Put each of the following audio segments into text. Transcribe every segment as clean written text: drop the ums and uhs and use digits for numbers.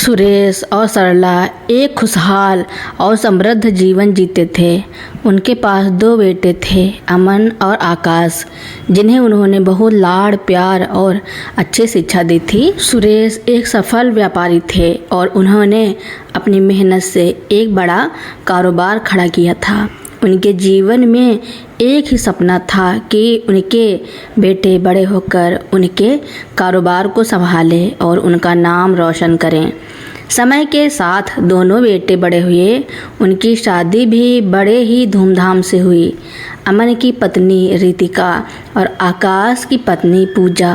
सुरेश और सरला एक खुशहाल और समृद्ध जीवन जीते थे। उनके पास 2 बेटे थे, अमन और आकाश, जिन्हें उन्होंने बहुत लाड़ प्यार और अच्छी शिक्षा दी थी। सुरेश एक सफल व्यापारी थे और उन्होंने अपनी मेहनत से एक बड़ा कारोबार खड़ा किया था। उनके जीवन में एक ही सपना था कि उनके बेटे बड़े होकर उनके कारोबार को संभालें और उनका नाम रोशन करें। समय के साथ दोनों बेटे बड़े हुए। उनकी शादी भी बड़े ही धूमधाम से हुई। अमन की पत्नी रितिका और आकाश की पत्नी पूजा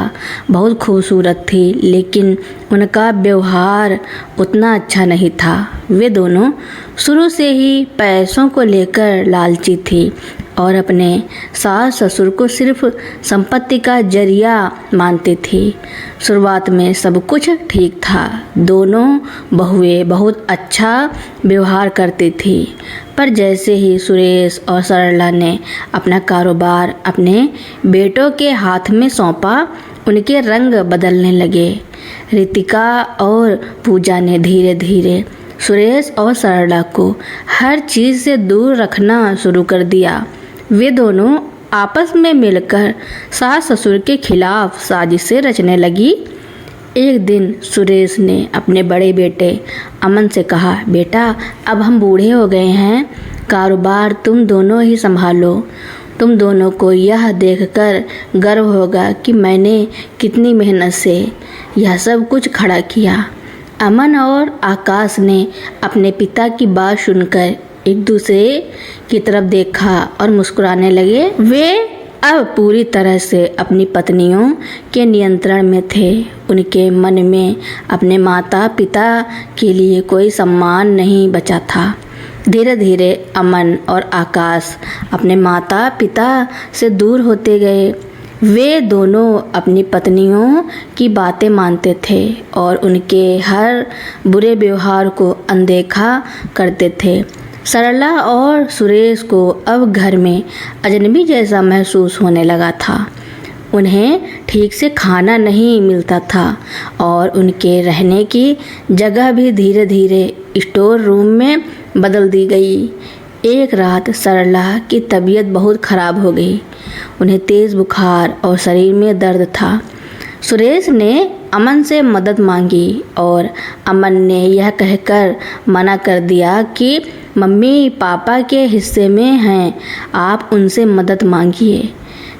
बहुत खूबसूरत थी, लेकिन उनका व्यवहार उतना अच्छा नहीं था। वे दोनों शुरू से ही पैसों को लेकर लालची थी और अपने सास ससुर को सिर्फ संपत्ति का जरिया मानती थी। शुरुआत में सब कुछ ठीक था। दोनों बहुएं बहुत अच्छा व्यवहार करती थी, पर जैसे ही सुरेश और सरला ने अपना कारोबार अपने बेटों के हाथ में सौंपा, उनके रंग बदलने लगे। रितिका और पूजा ने धीरे धीरे सुरेश और सरला को हर चीज़ से दूर रखना शुरू कर दिया। वे दोनों आपस में मिलकर सास ससुर के खिलाफ साजिशें रचने लगी। एक दिन सुरेश ने अपने बड़े बेटे अमन से कहा, बेटा, अब हम बूढ़े हो गए हैं, कारोबार तुम दोनों ही संभालो। तुम दोनों को यह देखकर गर्व होगा कि मैंने कितनी मेहनत से यह सब कुछ खड़ा किया। अमन और आकाश ने अपने पिता की बात सुनकर एक दूसरे की तरफ देखा और मुस्कुराने लगे। वे अब पूरी तरह से अपनी पत्नियों के नियंत्रण में थे। उनके मन में अपने माता पिता के लिए कोई सम्मान नहीं बचा था। धीरे धीरे अमन और आकाश अपने माता पिता से दूर होते गए। वे दोनों अपनी पत्नियों की बातें मानते थे और उनके हर बुरे व्यवहार को अनदेखा करते थे। सरला और सुरेश को अब घर में अजनबी जैसा महसूस होने लगा था। उन्हें ठीक से खाना नहीं मिलता था और उनके रहने की जगह भी धीरे धीरे स्टोर रूम में बदल दी गई। एक रात सरला की तबीयत बहुत खराब हो गई। उन्हें तेज़ बुखार और शरीर में दर्द था। सुरेश ने अमन से मदद मांगी और अमन ने यह कहकर मना कर दिया कि मम्मी पापा के हिस्से में हैं, आप उनसे मदद मांगिए।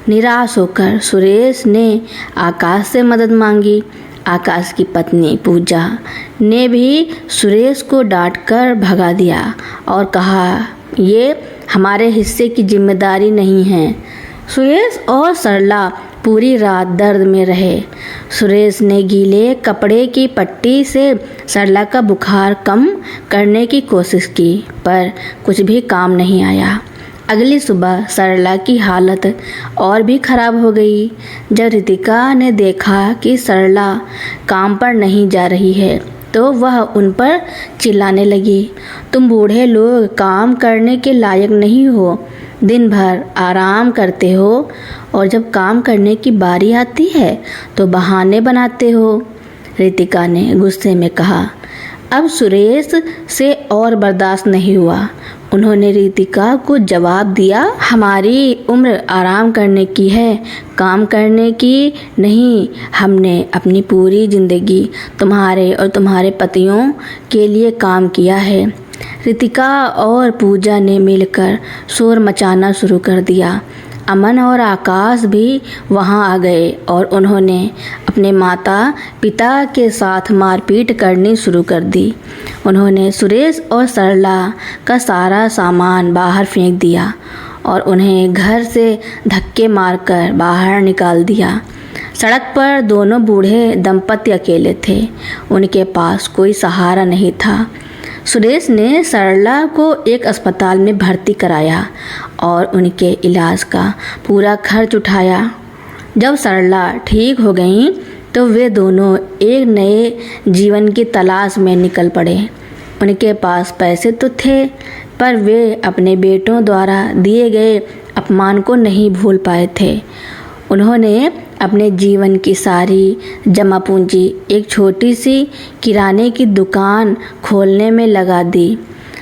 निराश होकर सुरेश ने आकाश से मदद मांगी। आकाश की पत्नी पूजा ने भी सुरेश को डांटकर भगा दिया और कहा, ये हमारे हिस्से की जिम्मेदारी नहीं है। सुरेश और सरला पूरी रात दर्द में रहे। सुरेश ने गीले कपड़े की पट्टी से सरला का बुखार कम करने की कोशिश की, पर कुछ भी काम नहीं आया। अगली सुबह सरला की हालत और भी खराब हो गई। जब रितिका ने देखा कि सरला काम पर नहीं जा रही है, तो वह उन पर चिल्लाने लगी, तुम बूढ़े लोग काम करने के लायक नहीं हो, दिन भर आराम करते हो और जब काम करने की बारी आती है तो बहाने बनाते हो। रितिका ने गुस्से में कहा। अब सुरेश से और बर्दाश्त नहीं हुआ। उन्होंने रितिका को जवाब दिया, हमारी उम्र आराम करने की है, काम करने की नहीं। हमने अपनी पूरी ज़िंदगी तुम्हारे और तुम्हारे पतियों के लिए काम किया है। रितिका और पूजा ने मिलकर शोर मचाना शुरू कर दिया। अमन और आकाश भी वहां आ गए और उन्होंने अपने माता पिता के साथ मारपीट करनी शुरू कर दी। उन्होंने सुरेश और सरला का सारा सामान बाहर फेंक दिया और उन्हें घर से धक्के मारकर बाहर निकाल दिया। सड़क पर दोनों बूढ़े दंपति अकेले थे। उनके पास कोई सहारा नहीं था। सुरेश ने सरला को एक अस्पताल में भर्ती कराया और उनके इलाज का पूरा खर्च उठाया। जब सरला ठीक हो गई तो वे दोनों एक नए जीवन की तलाश में निकल पड़े। उनके पास पैसे तो थे, पर वे अपने बेटों द्वारा दिए गए अपमान को नहीं भूल पाए थे। उन्होंने अपने जीवन की सारी जमा पूंजी एक छोटी सी किराने की दुकान खोलने में लगा दी।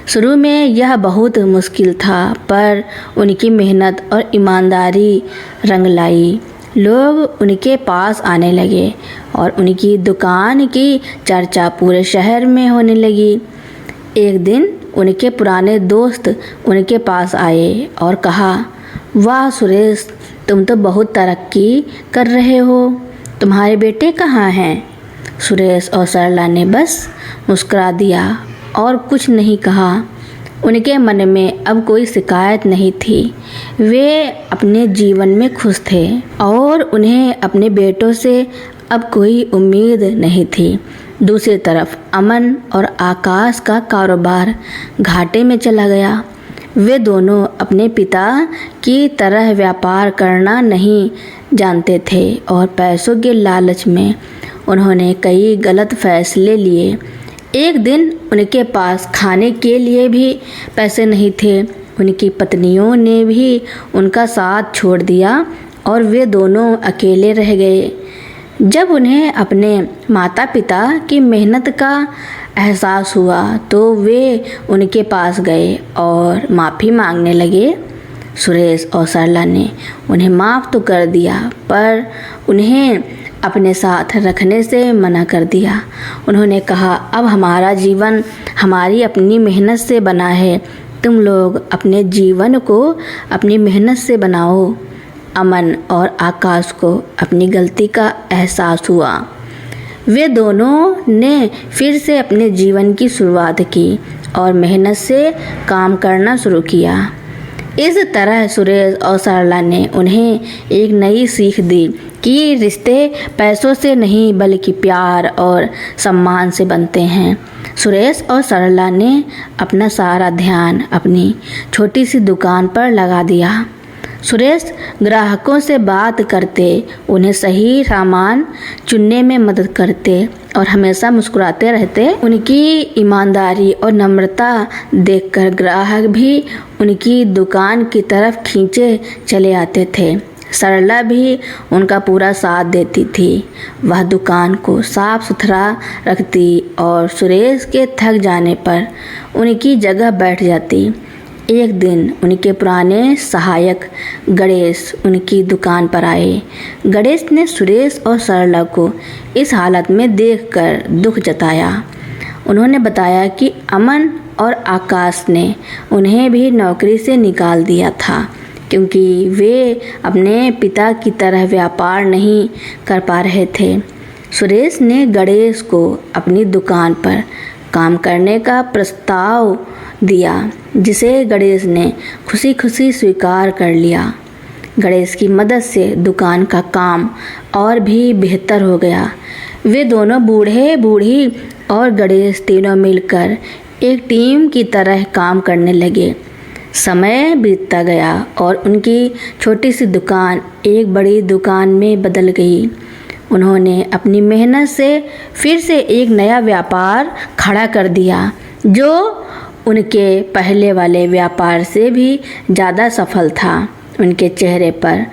शुरू में यह बहुत मुश्किल था, पर उनकी मेहनत और ईमानदारी रंग लाई। लोग उनके पास आने लगे और उनकी दुकान की चर्चा पूरे शहर में होने लगी। एक दिन उनके पुराने दोस्त उनके पास आए और कहा, वाह सुरेश, तुम तो बहुत तरक्की कर रहे हो। तुम्हारे बेटे कहाँ हैं? सुरेश और सरला ने बस मुस्कुरा दिया और कुछ नहीं कहा। उनके मन में अब कोई शिकायत नहीं थी। वे अपने जीवन में खुश थे और उन्हें अपने बेटों से अब कोई उम्मीद नहीं थी। दूसरी तरफ अमन और आकाश का कारोबार घाटे में चला गया। वे दोनों अपने पिता की तरह व्यापार करना नहीं जानते थे और पैसों के लालच में उन्होंने कई गलत फैसले लिए। एक दिन उनके पास खाने के लिए भी पैसे नहीं थे। उनकी पत्नियों ने भी उनका साथ छोड़ दिया और वे दोनों अकेले रह गए। जब उन्हें अपने माता पिता की मेहनत का एहसास हुआ तो वे उनके पास गए और माफ़ी मांगने लगे। सुरेश और सरला ने उन्हें माफ़ तो कर दिया, पर उन्हें अपने साथ रखने से मना कर दिया। उन्होंने कहा, अब हमारा जीवन हमारी अपनी मेहनत से बना है। तुम लोग अपने जीवन को अपनी मेहनत से बनाओ। अमन और आकाश को अपनी गलती का एहसास हुआ। वे दोनों ने फिर से अपने जीवन की शुरुआत की और मेहनत से काम करना शुरू किया। इस तरह सुरेश और सरला ने उन्हें एक नई सीख दी कि रिश्ते पैसों से नहीं बल्कि प्यार और सम्मान से बनते हैं। सुरेश और सरला ने अपना सारा ध्यान अपनी छोटी सी दुकान पर लगा दिया। सुरेश ग्राहकों से बात करते, उन्हें सही सामान चुनने में मदद करते और हमेशा मुस्कुराते रहते। उनकी ईमानदारी और नम्रता देखकर ग्राहक भी उनकी दुकान की तरफ खींचे चले आते थे। सरला भी उनका पूरा साथ देती थी। वह दुकान को साफ सुथरा रखती और सुरेश के थक जाने पर उनकी जगह बैठ जाती। एक दिन उनके पुराने सहायक गणेश उनकी दुकान पर आए। गणेश ने सुरेश और सरला को इस हालत में देखकर दुख जताया। उन्होंने बताया कि अमन और आकाश ने उन्हें भी नौकरी से निकाल दिया था क्योंकि वे अपने पिता की तरह व्यापार नहीं कर पा रहे थे। सुरेश ने गणेश को अपनी दुकान पर काम करने का प्रस्ताव दिया, जिसे गणेश ने खुशी खुशी स्वीकार कर लिया। गणेश की मदद से दुकान का काम और भी बेहतर हो गया। वे दोनों बूढ़े बूढ़ी और गणेश तीनों मिलकर एक टीम की तरह काम करने लगे। समय बीतता गया और उनकी छोटी सी दुकान एक बड़ी दुकान में बदल गई। उन्होंने अपनी मेहनत से फिर से एक नया व्यापार खड़ा कर दिया जो उनके पहले वाले व्यापार से भी ज़्यादा सफल था। उनके चेहरे पर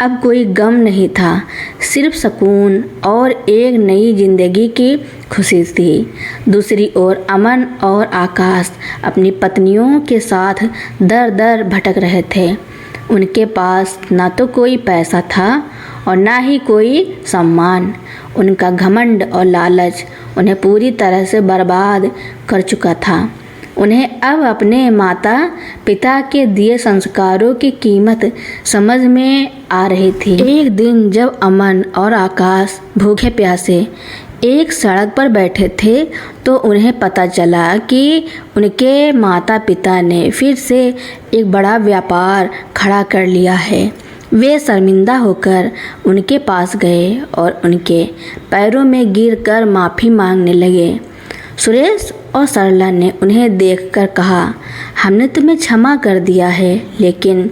अब कोई गम नहीं था, सिर्फ सुकून और एक नई जिंदगी की खुशी थी। दूसरी ओर अमन और आकाश अपनी पत्नियों के साथ दर दर भटक रहे थे। उनके पास ना तो कोई पैसा था और ना ही कोई सम्मान। उनका घमंड और लालच उन्हें पूरी तरह से बर्बाद कर चुका था। उन्हें अब अपने माता पिता के दिए संस्कारों की कीमत समझ में आ रही थी। एक दिन जब अमन और आकाश भूखे प्यासे एक सड़क पर बैठे थे तो उन्हें पता चला कि उनके माता पिता ने फिर से एक बड़ा व्यापार खड़ा कर लिया है। वे शर्मिंदा होकर उनके पास गए और उनके पैरों में गिरकर माफ़ी मांगने लगे। सुरेश और सरला ने उन्हें देखकर कहा, हमने तुम्हें क्षमा कर दिया है, लेकिन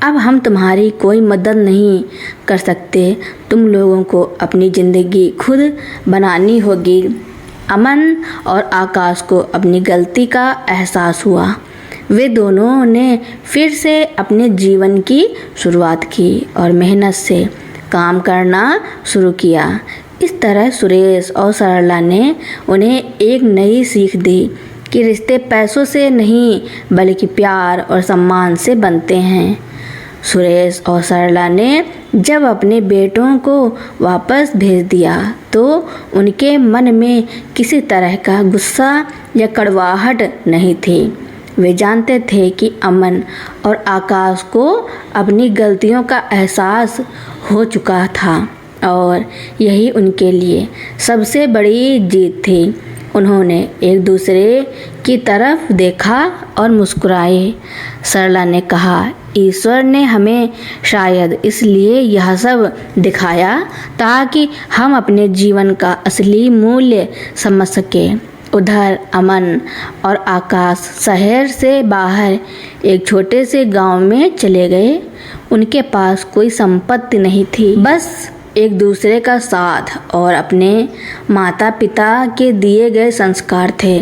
अब हम तुम्हारी कोई मदद नहीं कर सकते। तुम लोगों को अपनी ज़िंदगी खुद बनानी होगी। अमन और आकाश को अपनी गलती का एहसास हुआ। वे दोनों ने फिर से अपने जीवन की शुरुआत की और मेहनत से काम करना शुरू किया। इस तरह सुरेश और सरला ने उन्हें एक नई सीख दी कि रिश्ते पैसों से नहीं बल्कि प्यार और सम्मान से बनते हैं। सुरेश और सरला ने जब अपने बेटों को वापस भेज दिया तो उनके मन में किसी तरह का गुस्सा या कड़वाहट नहीं थी। वे जानते थे कि अमन और आकाश को अपनी गलतियों का एहसास हो चुका था और यही उनके लिए सबसे बड़ी जीत थी। उन्होंने एक दूसरे की तरफ देखा और मुस्कुराए। सरला ने कहा, ईश्वर ने हमें शायद इसलिए यह सब दिखाया ताकि हम अपने जीवन का असली मूल्य समझ सकें। उधर अमन और आकाश शहर से बाहर एक छोटे से गांव में चले गए। उनके पास कोई संपत्ति नहीं थी, बस एक दूसरे का साथ और अपने माता पिता के दिए गए संस्कार थे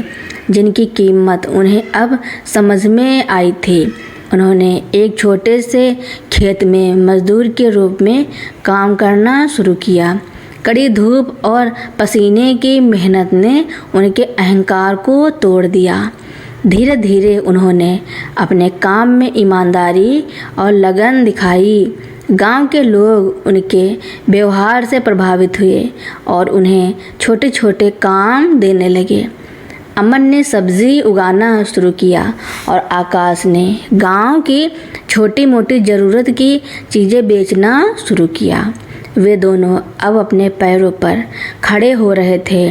जिनकी कीमत उन्हें अब समझ में आई थी। उन्होंने एक छोटे से खेत में मजदूर के रूप में काम करना शुरू किया। कड़ी धूप और पसीने की मेहनत ने उनके अहंकार को तोड़ दिया। धीरे धीरे उन्होंने अपने काम में ईमानदारी और लगन दिखाई। गांव के लोग उनके व्यवहार से प्रभावित हुए और उन्हें छोटे छोटे काम देने लगे। अमन ने सब्जी उगाना शुरू किया और आकाश ने गांव की छोटी मोटी ज़रूरत की चीज़ें बेचना शुरू किया। वे दोनों अब अपने पैरों पर खड़े हो रहे थे।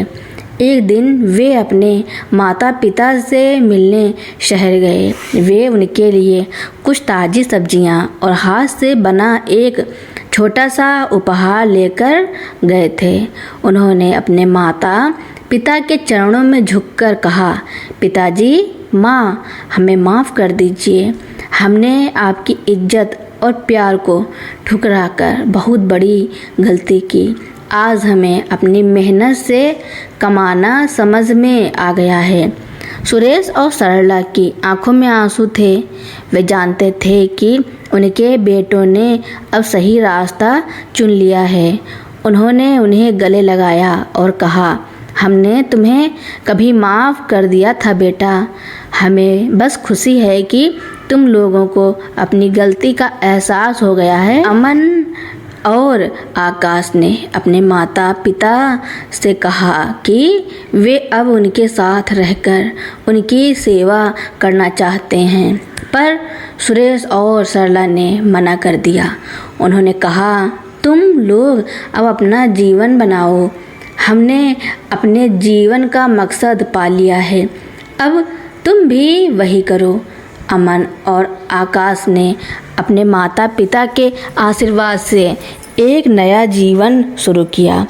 एक दिन वे अपने माता पिता से मिलने शहर गए। वे उनके लिए कुछ ताज़ी सब्जियां और हाथ से बना एक छोटा सा उपहार लेकर गए थे। उन्होंने अपने माता पिता के चरणों में झुककर कहा, पिताजी, माँ, हमें माफ़ कर दीजिए। हमने आपकी इज्जत और प्यार को ठुकराकर बहुत बड़ी गलती की। आज हमें अपनी मेहनत से कमाना समझ में आ गया है। सुरेश और सरला की आंखों में आंसू थे। वे जानते थे कि उनके बेटों ने अब सही रास्ता चुन लिया है। उन्होंने उन्हें गले लगाया और कहा, हमने तुम्हें कभी माफ़ कर दिया था बेटा। हमें बस खुशी है कि तुम लोगों को अपनी गलती का एहसास हो गया है। अमन और आकाश ने अपने माता पिता से कहा कि वे अब उनके साथ रहकर उनकी सेवा करना चाहते हैं, पर सुरेश और सरला ने मना कर दिया। उन्होंने कहा, तुम लोग अब अपना जीवन बनाओ। हमने अपने जीवन का मकसद पा लिया है, अब तुम भी वही करो। अमन और आकाश ने अपने माता पिता के आशीर्वाद से एक नया जीवन शुरू किया।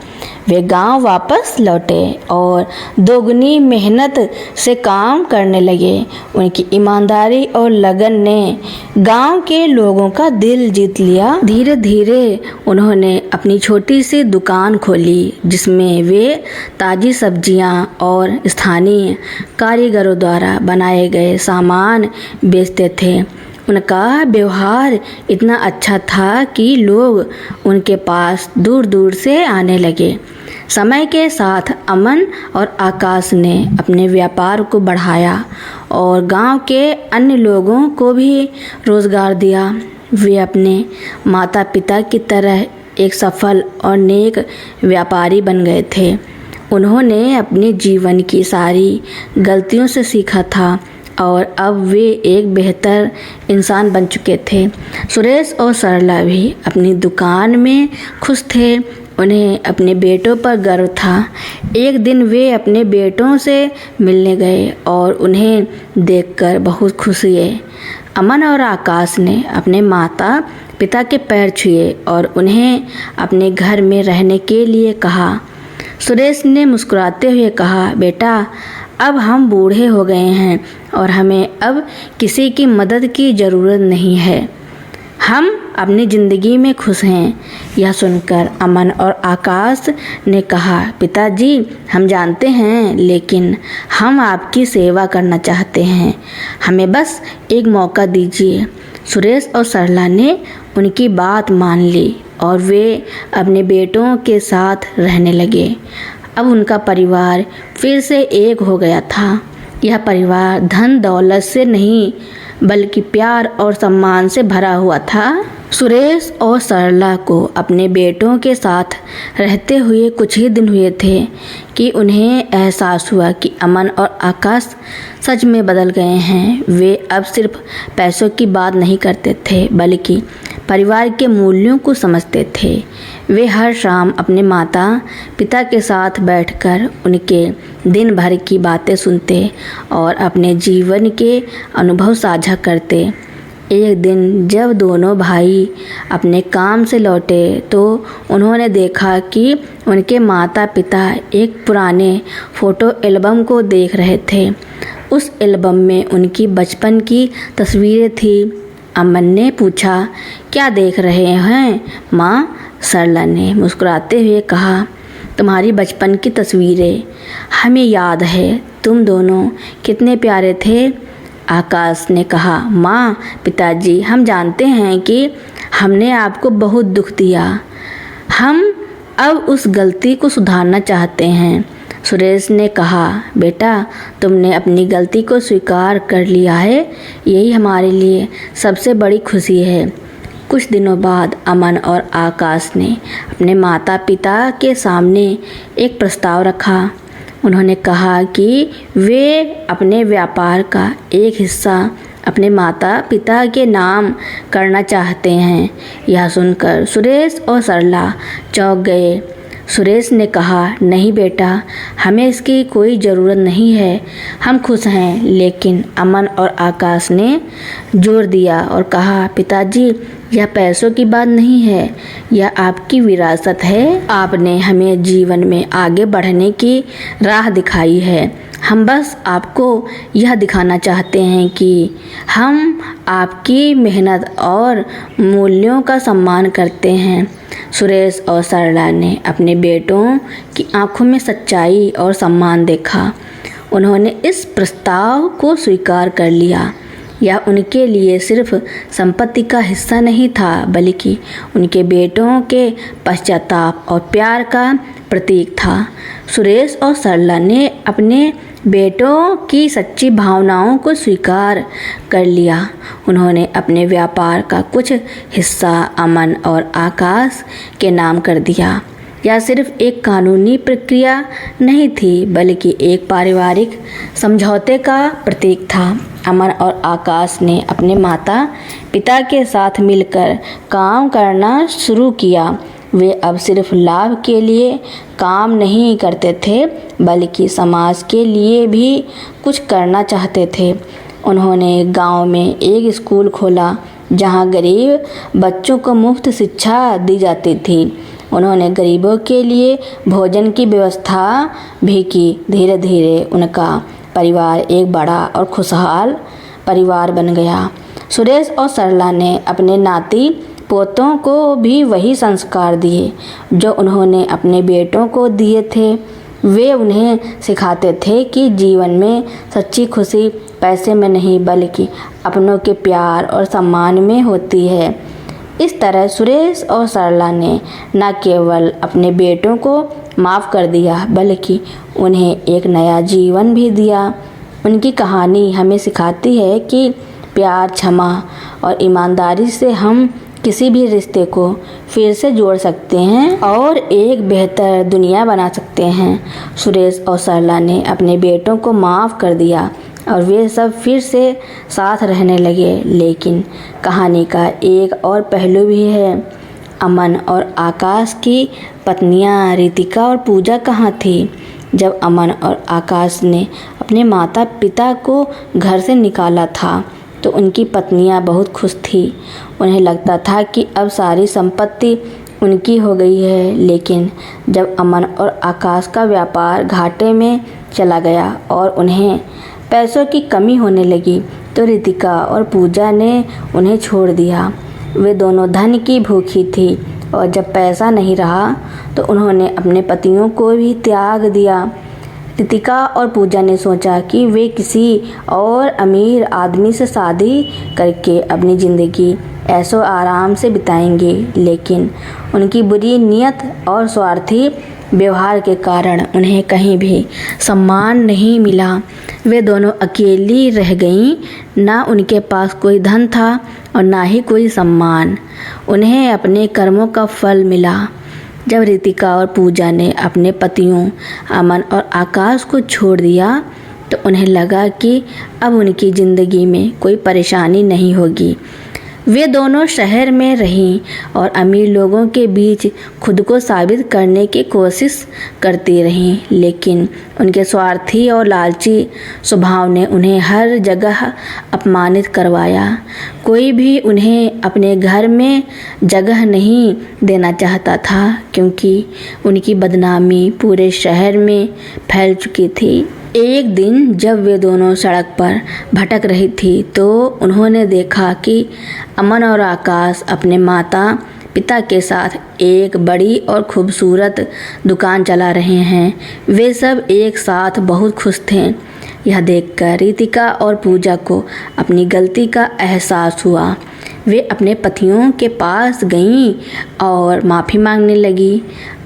वे गांव वापस लौटे और दोगुनी मेहनत से काम करने लगे। उनकी ईमानदारी और लगन ने गांव के लोगों का दिल जीत लिया। धीरे धीरे उन्होंने अपनी छोटी सी दुकान खोली जिसमें वे ताज़ी सब्जियां और स्थानीय कारीगरों द्वारा बनाए गए सामान बेचते थे। उनका व्यवहार इतना अच्छा था कि लोग उनके पास दूर दूर से आने लगे। समय के साथ अमन और आकाश ने अपने व्यापार को बढ़ाया और गांव के अन्य लोगों को भी रोज़गार दिया। वे अपने माता पिता की तरह एक सफल और नेक व्यापारी बन गए थे। उन्होंने अपने जीवन की सारी गलतियों से सीखा था और अब वे एक बेहतर इंसान बन चुके थे। सुरेश और सरला भी अपनी दुकान में खुश थे। उन्हें अपने बेटों पर गर्व था। एक दिन वे अपने बेटों से मिलने गए और उन्हें देखकर बहुत खुश हुए। अमन और आकाश ने अपने माता पिता के पैर छुए और उन्हें अपने घर में रहने के लिए कहा। सुरेश ने मुस्कुराते हुए कहा, बेटा, अब हम बूढ़े हो गए हैं और हमें अब किसी की मदद की ज़रूरत नहीं है। हम अपनी ज़िंदगी में खुश हैं। यह सुनकर अमन और आकाश ने कहा, पिताजी, हम जानते हैं, लेकिन हम आपकी सेवा करना चाहते हैं। हमें बस एक मौका दीजिए। सुरेश और सरला ने उनकी बात मान ली और वे अपने बेटों के साथ रहने लगे। अब उनका परिवार फिर से एक हो गया था। यह परिवार धन दौलत से नहीं बल्कि प्यार और सम्मान से भरा हुआ था। सुरेश और सरला को अपने बेटों के साथ रहते हुए कुछ ही दिन हुए थे कि उन्हें एहसास हुआ कि अमन और आकाश सच में बदल गए हैं। वे अब सिर्फ पैसों की बात नहीं करते थे बल्कि परिवार के मूल्यों को समझते थे। वे हर शाम अपने माता पिता के साथ बैठकर उनके दिन भर की बातें सुनते और अपने जीवन के अनुभव साझा करते। एक दिन जब दोनों भाई अपने काम से लौटे तो उन्होंने देखा कि उनके माता पिता एक पुराने फ़ोटो एल्बम को देख रहे थे। उस एल्बम में उनकी बचपन की तस्वीरें थी। अमन ने पूछा, क्या देख रहे हैं माँ? सरला ने मुस्कुराते हुए कहा, तुम्हारी बचपन की तस्वीरें। हमें याद है तुम दोनों कितने प्यारे थे। आकाश ने कहा, माँ पिताजी, हम जानते हैं कि हमने आपको बहुत दुख दिया। हम अब उस गलती को सुधारना चाहते हैं। सुरेश ने कहा, बेटा तुमने अपनी गलती को स्वीकार कर लिया है, यही हमारे लिए सबसे बड़ी खुशी है। कुछ दिनों बाद अमन और आकाश ने अपने माता पिता के सामने एक प्रस्ताव रखा। उन्होंने कहा कि वे अपने व्यापार का एक हिस्सा अपने माता पिता के नाम करना चाहते हैं। यह सुनकर सुरेश और सरला चौंक गए। सुरेश ने कहा, नहीं बेटा, हमें इसकी कोई ज़रूरत नहीं है, हम खुश हैं। लेकिन अमन और आकाश ने जोर दिया और कहा, पिताजी यह पैसों की बात नहीं है, यह आपकी विरासत है। आपने हमें जीवन में आगे बढ़ने की राह दिखाई है। हम बस आपको यह दिखाना चाहते हैं कि हम आपकी मेहनत और मूल्यों का सम्मान करते हैं। सुरेश और सरला ने अपने बेटों की आंखों में सच्चाई और सम्मान देखा। उन्होंने इस प्रस्ताव को स्वीकार कर लिया। यह उनके लिए सिर्फ संपत्ति का हिस्सा नहीं था बल्कि उनके बेटों के पश्चाताप और प्यार का प्रतीक था। सुरेश और सरला ने अपने बेटों की सच्ची भावनाओं को स्वीकार कर लिया। उन्होंने अपने व्यापार का कुछ हिस्सा अमन और आकाश के नाम कर दिया। यह सिर्फ एक कानूनी प्रक्रिया नहीं थी बल्कि एक पारिवारिक समझौते का प्रतीक था। अमन और आकाश ने अपने माता पिता के साथ मिलकर काम करना शुरू किया। वे अब सिर्फ लाभ के लिए काम नहीं करते थे बल्कि समाज के लिए भी कुछ करना चाहते थे। उन्होंने गांव में एक स्कूल खोला जहां गरीब बच्चों को मुफ्त शिक्षा दी जाती थी। उन्होंने गरीबों के लिए भोजन की व्यवस्था भी की। धीरे धीरे उनका परिवार एक बड़ा और खुशहाल परिवार बन गया। सुरेश और सरला ने अपने नाती पोतों को भी वही संस्कार दिए जो उन्होंने अपने बेटों को दिए थे। वे उन्हें सिखाते थे कि जीवन में सच्ची खुशी पैसे में नहीं बल्कि अपनों के प्यार और सम्मान में होती है। इस तरह सुरेश और सरला ने न केवल अपने बेटों को माफ़ कर दिया बल्कि उन्हें एक नया जीवन भी दिया। उनकी कहानी हमें सिखाती है कि प्यार, क्षमा और ईमानदारी से हम किसी भी रिश्ते को फिर से जोड़ सकते हैं और एक बेहतर दुनिया बना सकते हैं। सुरेश और सरला ने अपने बेटों को माफ़ कर दिया और वे सब फिर से साथ रहने लगे। लेकिन कहानी का एक और पहलू भी है। अमन और आकाश की पत्नियां रितिका और पूजा कहाँ थी? जब अमन और आकाश ने अपने माता पिता को घर से निकाला था तो उनकी पत्नियां बहुत खुश थी। उन्हें लगता था कि अब सारी संपत्ति उनकी हो गई है। लेकिन जब अमन और आकाश का व्यापार घाटे में चला गया और उन्हें पैसों की कमी होने लगी तो रितिका और पूजा ने उन्हें छोड़ दिया। वे दोनों धन की भूखी थी और जब पैसा नहीं रहा तो उन्होंने अपने पतियों को भी त्याग दिया। रितिका और पूजा ने सोचा कि वे किसी और अमीर आदमी से शादी करके अपनी ज़िंदगी ऐशो आराम से बिताएंगे, लेकिन उनकी बुरी नीयत और स्वार्थी व्यवहार के कारण उन्हें कहीं भी सम्मान नहीं मिला। वे दोनों अकेली रह गईं। ना उनके पास कोई धन था और ना ही कोई सम्मान। उन्हें अपने कर्मों का फल मिला। जब रितिका और पूजा ने अपने पतियों अमन और आकाश को छोड़ दिया तो उन्हें लगा कि अब उनकी ज़िंदगी में कोई परेशानी नहीं होगी। वे दोनों शहर में रहीं और अमीर लोगों के बीच खुद को साबित करने की कोशिश करती रहीं, लेकिन उनके स्वार्थी और लालची स्वभाव ने उन्हें हर जगह अपमानित करवाया। कोई भी उन्हें अपने घर में जगह नहीं देना चाहता था, क्योंकि उनकी बदनामी पूरे शहर में फैल चुकी थी। एक दिन जब वे दोनों सड़क पर भटक रही थी तो उन्होंने देखा कि अमन और आकाश अपने माता पिता के साथ एक बड़ी और खूबसूरत दुकान चला रहे हैं। वे सब एक साथ बहुत खुश थे। यह देखकर रितिका और पूजा को अपनी गलती का एहसास हुआ। वे अपने पतियों के पास गईं और माफ़ी मांगने लगी।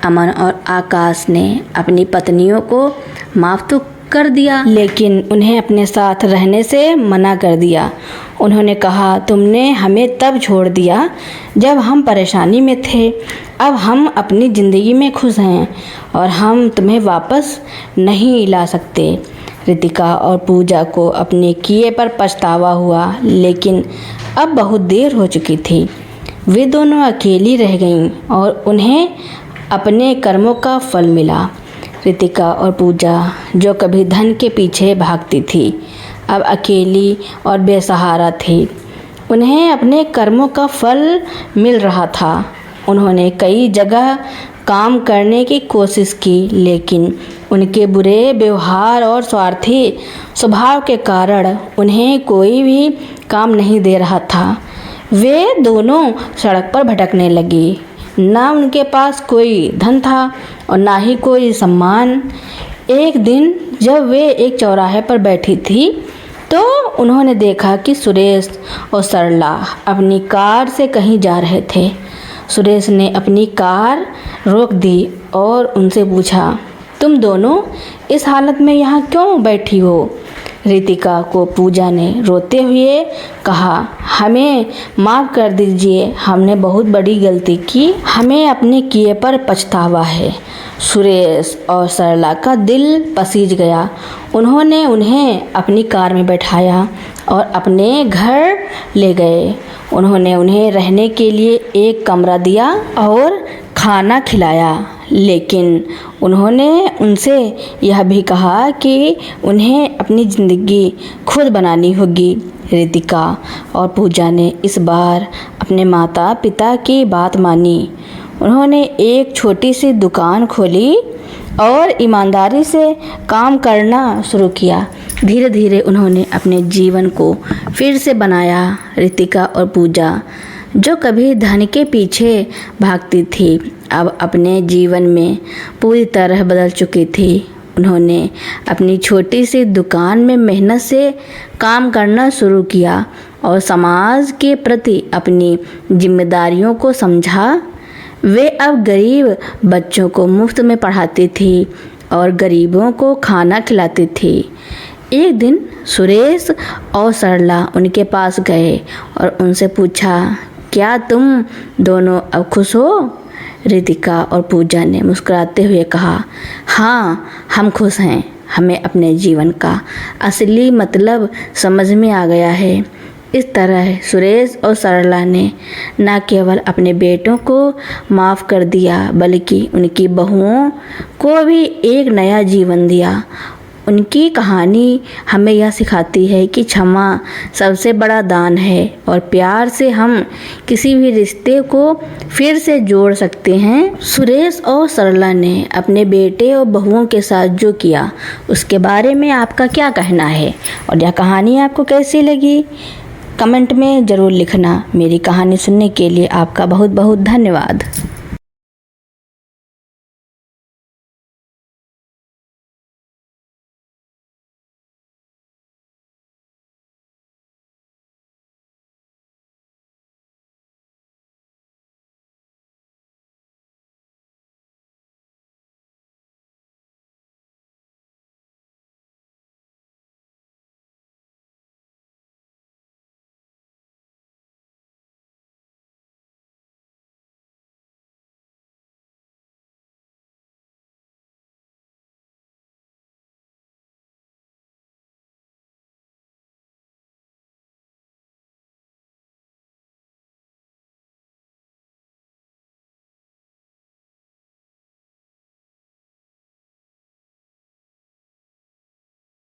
अमन और आकाश ने अपनी पत्नियों को माफ़ तो कर दिया, लेकिन उन्हें अपने साथ रहने से मना कर दिया। उन्होंने कहा, तुमने हमें तब छोड़ दिया जब हम परेशानी में थे। अब हम अपनी ज़िंदगी में खुश हैं और हम तुम्हें वापस नहीं ला सकते। रितिका और पूजा को अपने किए पर पछतावा हुआ, लेकिन अब बहुत देर हो चुकी थी। वे दोनों अकेली रह गईं और उन्हें अपने कर्मों का फल मिला। रितिका और पूजा, जो कभी धन के पीछे भागती थी, अब अकेली और बेसहारा थी। उन्हें अपने कर्मों का फल मिल रहा था। उन्होंने कई जगह काम करने की कोशिश की, लेकिन उनके बुरे व्यवहार और स्वार्थी स्वभाव के कारण उन्हें कोई भी काम नहीं दे रहा था। वे दोनों सड़क पर भटकने लगी। ना उनके पास कोई धन था और ना ही कोई सम्मान। एक दिन जब वे एक चौराहे पर बैठी थी तो उन्होंने देखा कि सुरेश और सरला अपनी कार से कहीं जा रहे थे। सुरेश ने अपनी कार रोक दी और उनसे पूछा, तुम दोनों इस हालत में यहाँ क्यों बैठी हो? रितिका को पूजा ने रोते हुए कहा, हमें माफ़ कर दीजिए, हमने बहुत बड़ी गलती की, हमें अपने किए पर पछतावा है। सुरेश और सरला का दिल पसीज गया। उन्होंने उन्हें अपनी कार में बैठाया और अपने घर ले गए। उन्होंने उन्हें रहने के लिए एक कमरा दिया और खाना खिलाया, लेकिन उन्होंने उनसे यह भी कहा कि उन्हें अपनी ज़िंदगी खुद बनानी होगी। रितिका और पूजा ने इस बार अपने माता पिता की बात मानी। उन्होंने एक छोटी सी दुकान खोली और ईमानदारी से काम करना शुरू किया। धीरे धीरे उन्होंने अपने जीवन को फिर से बनाया। रितिका और पूजा, जो कभी धन के पीछे भागती थी, अब अपने जीवन में पूरी तरह बदल चुकी थी। उन्होंने अपनी छोटी सी दुकान में मेहनत से काम करना शुरू किया और समाज के प्रति अपनी जिम्मेदारियों को समझा। वे अब गरीब बच्चों को मुफ्त में पढ़ाती थी और गरीबों को खाना खिलाती थी। एक दिन सुरेश और सरला उनके पास गए और उनसे पूछा, क्या तुम दोनों अब खुश हो? रितिका और पूजा ने मुस्कुराते हुए कहा, हाँ, हम खुश हैं। हमें अपने जीवन का असली मतलब समझ में आ गया है। इस तरह सुरेश और सरला ने न केवल अपने बेटों को माफ़ कर दिया, बल्कि उनकी बहुओं को भी एक नया जीवन दिया। उनकी कहानी हमें यह सिखाती है कि क्षमा सबसे बड़ा दान है और प्यार से हम किसी भी रिश्ते को फिर से जोड़ सकते हैं। सुरेश और सरला ने अपने बेटे और बहुओं के साथ जो किया उसके बारे में आपका क्या कहना है और यह कहानी आपको कैसी लगी? कमेंट में ज़रूर लिखना। मेरी कहानी सुनने के लिए आपका बहुत बहुत धन्यवाद।